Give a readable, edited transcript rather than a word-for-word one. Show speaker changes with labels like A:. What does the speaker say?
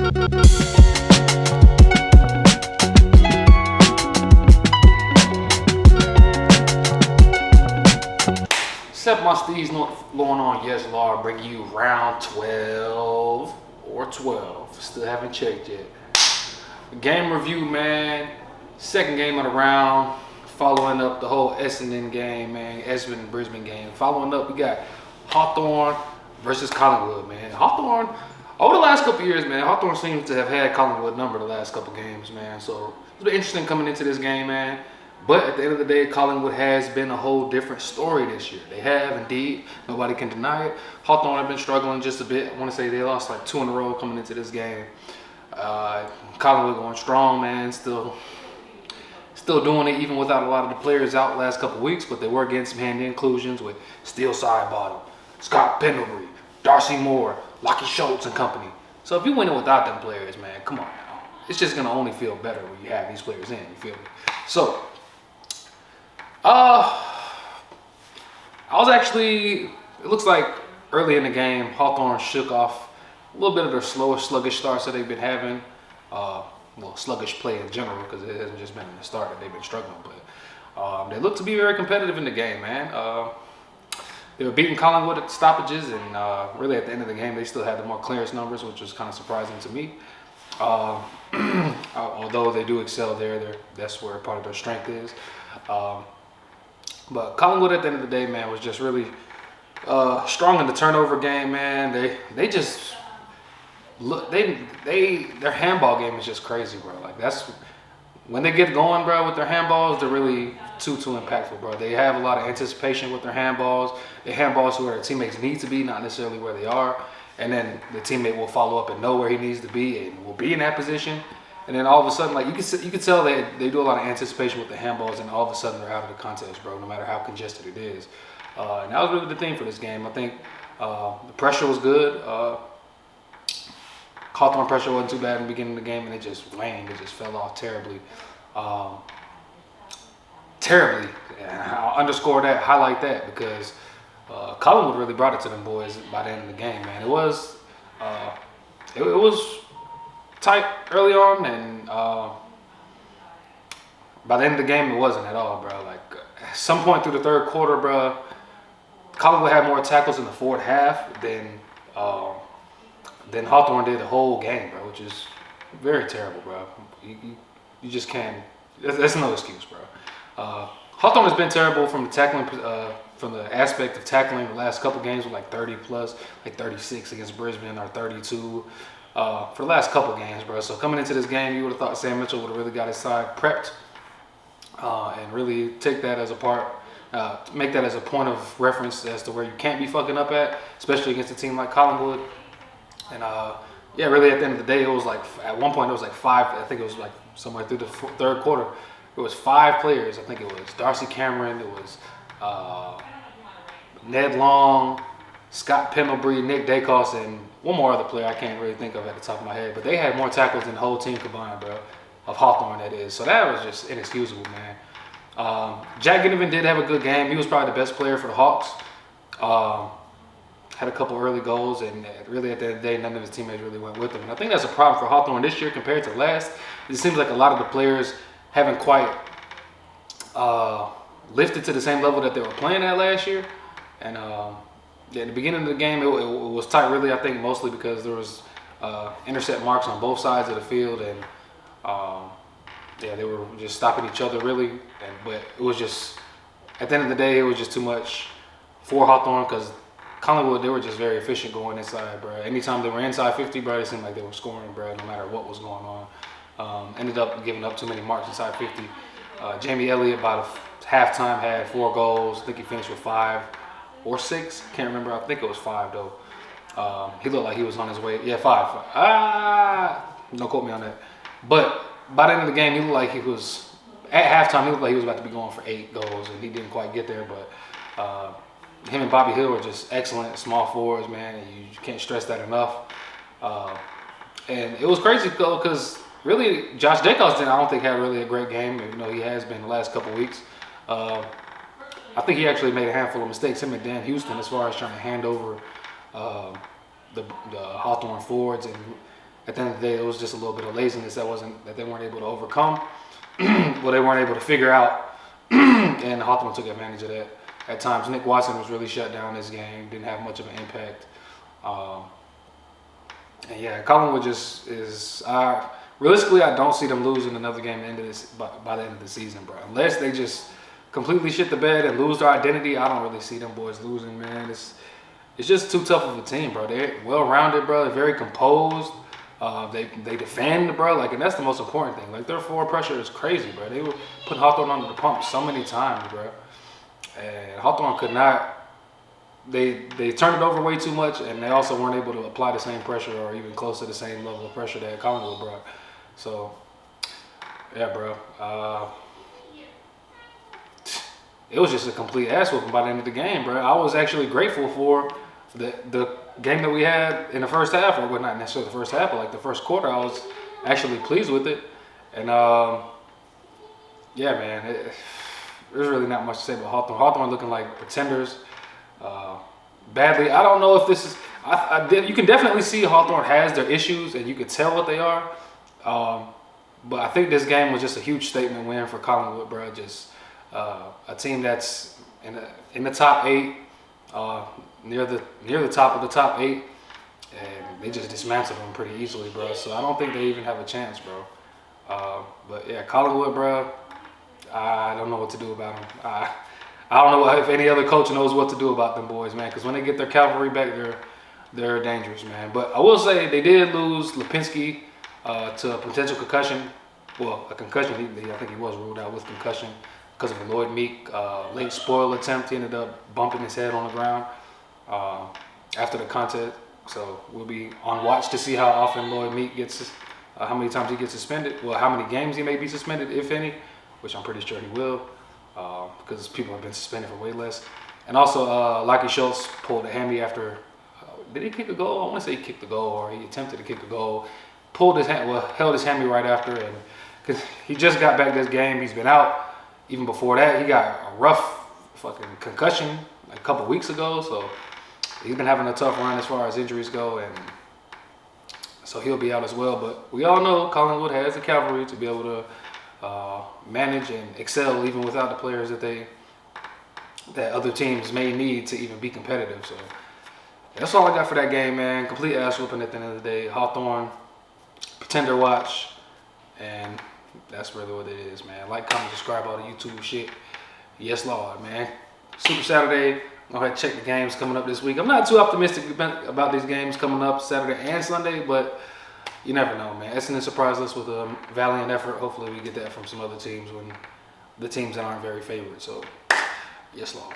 A: Except my STEEZ not going on. Yes, Lord, bringing you round 12 or 12. Still haven't checked yet. Game review, man. Second game of the round. Following up the whole Essendon game, man. Essendon Brisbane game. Following up, we got Hawthorn versus Collingwood, man. Hawthorn, over the last couple years, man, Hawthorn seems to have had Collingwood number the last couple games, man. So it's been interesting coming into this game, man. But at the end of the day, Collingwood has been a whole different story this year. They have, indeed. Nobody can deny it. Hawthorn have been struggling just a bit. I want to say they lost like 2 in a row coming into this game. Collingwood going strong, man. Still doing it even without a lot of the players out the last couple weeks. But they were getting some handy inclusions with Steele Sidebottom, Scott Pendlebury, Darcy Moore, Lockie Schultz and company. So if you win it without them players, man, come on now. It's just going to only feel better when you have these players in. You feel me? So I was actually, it looks like early in the game, Hawthorn shook off a little bit of their slower, sluggish starts that they've been having. Well, sluggish play in general, because it hasn't just been in the start that they've been struggling. But they look to be very competitive in the game, man. They were beating Collingwood at the stoppages, and really at the end of the game, they still had the more clearance numbers, which was kind of surprising to me. Although they do excel there, that's where part of their strength is. But Collingwood at the end of the day, man, was just really strong in the turnover game, man. They just look, their handball game is just crazy, bro. Like, that's when they get going, bro, with their handballs, they're really too impactful, bro. They have a lot of anticipation with their handballs. They handballs where their teammates need to be, not necessarily where they are. And then the teammate will follow up and know where he needs to be and will be in that position. And then all of a sudden, like, you can tell they do a lot of anticipation with the handballs, and all of a sudden they're out of the contest, bro, no matter how congested it is. And that was really the thing for this game. I think the pressure was good. Hawthorn pressure wasn't too bad in the beginning of the game, and it just waned. It just fell off terribly. Terribly. And I'll underscore that, highlight that, because Collingwood really brought it to them boys by the end of the game, man. It was tight early on, and by the end of the game, it wasn't at all, bro. Like, at some point through the third quarter, bro, Collingwood had more tackles in the fourth half than Hawthorn did the whole game, bro, which is very terrible, bro. You just can't. That's no excuse, bro. Hawthorn has been terrible from the tackling, from the aspect of tackling the last couple games with like 30 plus, like 36 against Brisbane or 32 for the last couple games, bro. So coming into this game, you would have thought Sam Mitchell would have really got his side prepped and really take that as a part, make that as a point of reference as to where you can't be fucking up at, especially against a team like Collingwood. And yeah, really at the end of the day, it was like, at one point it was like 5, I think it was like somewhere through the third quarter, it was 5 players. I think it was Darcy Cameron, it was Ned Long, Scott Pendlebury, Nick Dacos, and one more other player I can't really think of at the top of my head. But they had more tackles than the whole team combined, bro, of Hawthorn, that is. So that was just inexcusable, man. Jack Ginnivan did have a good game. He was probably the best player for the Hawks. Had a couple early goals, and really at the end of the day, none of his teammates really went with him. And I think that's a problem for Hawthorn this year compared to last. It seems like a lot of the players haven't quite lifted to the same level that they were playing at last year. And yeah, in the beginning of the game, it was tight, really, I think, mostly because there was intercept marks on both sides of the field, and yeah, they were just stopping each other, really. But it was just, at the end of the day, it was just too much for Hawthorn, because Collingwood, they were just very efficient going inside, bro. Anytime they were inside 50, bro, it seemed like they were scoring, bro, no matter what was going on. Ended up giving up too many marks inside 50. Jamie Elliott, by the halftime, had 4 goals. I think he finished with 5 or 6. Can't remember. I think it was 5, though. He looked like he was on his way. Yeah, 5. Don't quote me on that. But by the end of the game, he looked like he was, at halftime, he looked like he was about to be going for 8 goals, and he didn't quite get there, but him and Bobby Hill were just excellent small forwards, man, and you can't stress that enough. And it was crazy, though, because really Josh Dacos I don't think had really a great game. You know, he has been the last couple weeks. I think he actually made a handful of mistakes, him and Dan Houston, as far as trying to hand over the Hawthorn forwards. And at the end of the day, it was just a little bit of laziness that they weren't able to overcome. Well, they weren't able to figure out, and Hawthorn took advantage of that. At times, Nick Watson was really shut down this game, didn't have much of an impact. And yeah, Collingwood just is. Realistically, I don't see them losing another game by the end of the season, bro. Unless they just completely shit the bed and lose their identity, I don't really see them boys losing, man. It's just too tough of a team, bro. They're well-rounded, bro. They're very composed. They defend, bro. Like, and that's the most important thing. Like, their forward pressure is crazy, bro. They were putting Hawthorn under the pump so many times, bro. And Hawthorn could not. They turned it over way too much, and they also weren't able to apply the same pressure or even close to the same level of pressure that Collingwood brought. So, yeah, bro. It was just a complete ass whooping by the end of the game, bro. I was actually grateful for the game that we had in the first half, or well, not necessarily the first half, but like the first quarter. I was actually pleased with it, and yeah, man. There's really not much to say about Hawthorn. Hawthorn looking like pretenders badly. I don't know if this is. You can definitely see Hawthorn has their issues, and you can tell what they are. But I think this game was just a huge statement win for Collingwood, bro. Just a team that's in the top 8, near the top of the top 8, and they just dismantled them pretty easily, bro. So I don't think they even have a chance, bro. But yeah, Collingwood, bro. I don't know what to do about them. I don't know if any other coach knows what to do about them boys, man. Because when they get their cavalry back, they're dangerous, man. But I will say they did lose Lipinski to a potential concussion. Well, a concussion. I think he was ruled out with concussion because of a Lloyd Meek late spoil attempt. He ended up bumping his head on the ground after the contest. So we'll be on watch to see how often Lloyd Meek gets, how many times he gets suspended. Well, how many games he may be suspended, if any, which I'm pretty sure he will, because people have been suspended for way less. And also, Lachie Schultz pulled a hammy after. Did he kick a goal? I want to say he kicked the goal, or he attempted to kick a goal. Held his hammy right after, and because he just got back this game, he's been out. Even before that, he got a rough fucking concussion like a couple weeks ago, so he's been having a tough run as far as injuries go, and so he'll be out as well. But we all know Collingwood has the cavalry to be able to manage and excel even without the players that other teams may need to even be competitive. So that's all I got for that game, man. Complete ass whooping at the end of the day. Hawthorn, pretender watch, and that's really what it is, man. Like, comment, subscribe, all the YouTube shit. Yes, Lord, man. Super Saturday. Go ahead and check the games coming up this week. I'm not too optimistic about these games coming up Saturday and Sunday, but you never know, man. Essendon surprised us with a valiant effort. Hopefully we get that from some other teams, when the teams that aren't very favored. So, yes, Lord.